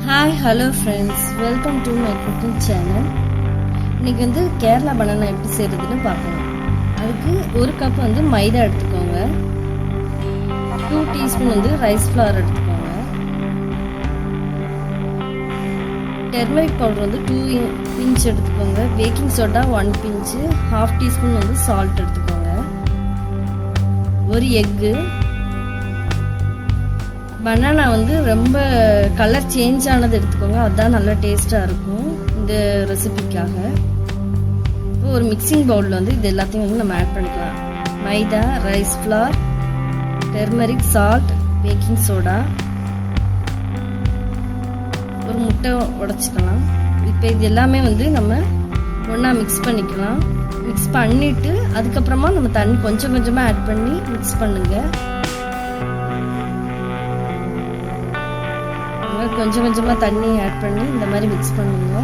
Hi hello friends, welcome to my cooking channel. இன்றைக்கி வந்து Kerala banana எப்படி செய்கிறதுன்னு பார்க்கலாம். அதுக்கு ஒரு கப் வந்து மைதா எடுத்துக்கோங்க, 2 டீஸ்பூன் வந்து ரைஸ் ஃப்ளவர் எடுத்துக்கோங்க, டெர்மரிக் பவுடர் வந்து 2 பிஞ்ச் எடுத்துக்கோங்க, பேக்கிங் சோடா 1 பிஞ்சு, 1/2 டீஸ்பூன் வந்து சால்ட் எடுத்துக்கோங்க, ஒரு எக்கு. பனானா வந்து ரொம்ப கலர் சேஞ்ச் ஆனது எடுத்துக்கோங்க, அதுதான் நல்லா டேஸ்ட்டாக இருக்கும் இந்த ரெசிபிக்காக. இப்போ ஒரு மிக்சிங் பவுலில் வந்து இது எல்லாத்தையும் வந்து நம்ம ஆட் பண்ணிக்கலாம். Maida, rice flour, turmeric, salt, baking soda, ஒரு முட்டை உடைச்சிக்கலாம். இப்போ இது எல்லாமே வந்து நம்ம ஒன்றா மிக்ஸ் பண்ணிக்கலாம். மிக்ஸ் பண்ணிவிட்டு அதுக்கப்புறமா நம்ம தண்ணி கொஞ்சம் கொஞ்சமாக ஆட் பண்ணி மிக்ஸ் பண்ணுங்கள். கொஞ்சம் கொஞ்சமாக தண்ணி ஆட் பண்ணி இந்த மாதிரி மிக்ஸ் பண்ணுங்க.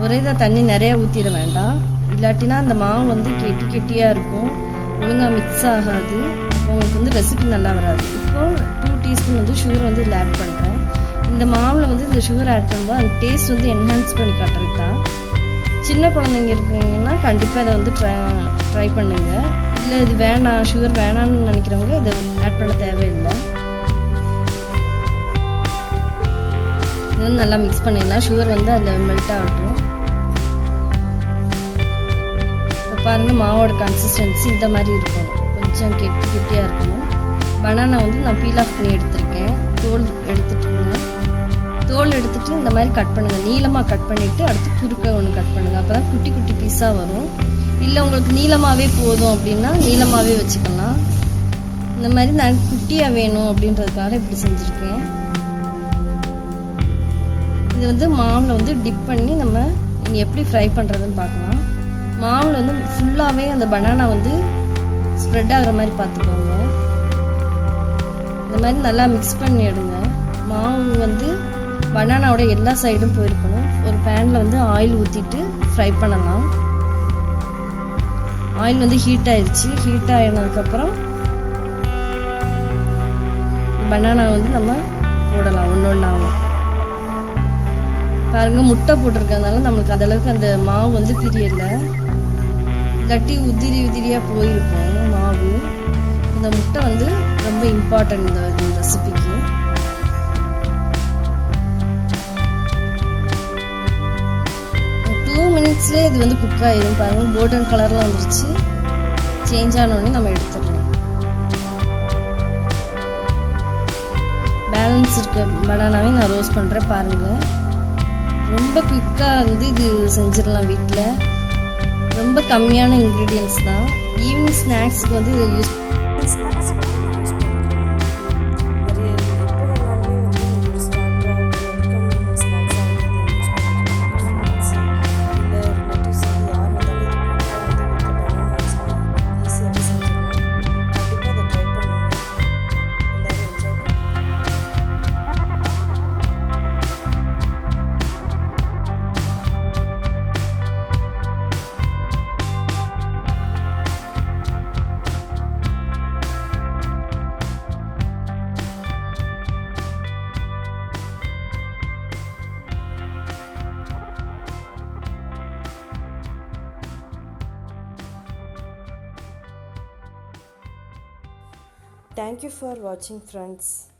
ஒரே தான் தண்ணி நிறையா ஊற்றிட வேண்டாம், இல்லாட்டினா அந்த மாவு வந்து கெட்டி கெட்டியாக இருக்கும், ஒழுங்காக மிக்ஸ் ஆகாது, உங்களுக்கு வந்து ரெசிபி நல்லா வராது. இப்போது 2 டீஸ்பூன் வந்து சுகர் வந்து இதில் ஆட் பண்ணுறேன். இந்த மாவில் வந்து இந்த சுகர் ஆட் பண்ணும்போது அந்த டேஸ்ட் வந்து என்ஹான்ஸ் பண்ணி காட்டுறது தான். சின்ன குழந்தைங்க இருக்கீங்கன்னா கண்டிப்பாக இதை வந்து ட்ரை பண்ணுங்கள். இல்லை இது வேணாம், சுகர் வேணான்னு நினைக்கிறவங்க இதை ஆட் பண்ண தேவையில்லை. நல்லா மிக்ஸ் பண்ணிடலாம். சுகர் வந்து அதில் மெல்ட் ஆகட்டும். இப்போ பாருங்கள், மாவோட கன்சிஸ்டன்சி இந்த மாதிரி இருக்கணும், கொஞ்சம் கெட்டியாக இருக்கணும். பனானா வந்து நான் பீல் ஆஃப் பண்ணி எடுத்துருக்கேன். தோல் எடுத்துட்டு இந்த மாதிரி கட் பண்ணுங்கள். நீளமாக கட் பண்ணிவிட்டு அடுத்து குறுக்க ஒன்று கட் பண்ணுங்கள். அப்போ தான் குட்டி குட்டி பீஸாக வரும். இல்லை உங்களுக்கு நீளமாகவே போதும் அப்படின்னா நீளமாகவே வச்சுக்கலாம். இந்த மாதிரி நான் குட்டியாக வேணும் அப்படின்றதுக்காக இப்படி செஞ்சுருக்கேன். இது வந்து மாவில் வந்து டிப் பண்ணி நம்ம இனி எப்படி ஃப்ரை பண்ணுறதுன்னு பார்க்கலாம். மாவில் வந்து ஃபுல்லாகவே அந்த பனானா வந்து ஸ்ப்ரெட் ஆகிற மாதிரி பார்த்துக்கோங்க. இந்த மாதிரி நல்லா மிக்ஸ் பண்ணி எடுங்க. மாவு வந்து பனானாவோட எல்லா சைடும் போயிருக்கணும். ஒரு பேனில் வந்து ஆயில் ஊற்றிட்டு ஃப்ரை பண்ணலாம். ஆயில் வந்து ஹீட் ஆயிடுச்சு. ஹீட் ஆகினதுக்கப்புறம் பனானா வந்து நம்ம போடலாம் ஒன்று ஒன்றாகும். பாருங்கள், முட்டை போட்டிருக்கறதுனால நம்மளுக்கு அந்தளவுக்கு அந்த மாவு வந்து தெரியல, இல்லாட்டி உதிரியாக போயிருக்கும் மாவு. இந்த முட்டை வந்து ரொம்ப இம்பார்ட்டன்ட் இந்த ரெசிபிக்கு. டூ மினிட்ஸ்லேயே இது வந்து குக் ஆகிடும். பாருங்கள், கோல்டன் கலரில் வந்துருச்சு. சேஞ்ச் ஆனோடனே நம்ம எடுத்துடலாம். பேலன்ஸ் இருக்க பனானாவே நான் ரோஸ்ட் பண்ணுறேன். பாருங்கள், ரொம்ப குயிக்காக வந்து இது செஞ்சிடலாம். வீட்டில் ரொம்ப கம்மியான இன்க்ரீடியன்ஸ் தான். ஈவினிங் ஸ்நாக்ஸ்க்கு வந்து இதை use Thank you for watching, friends.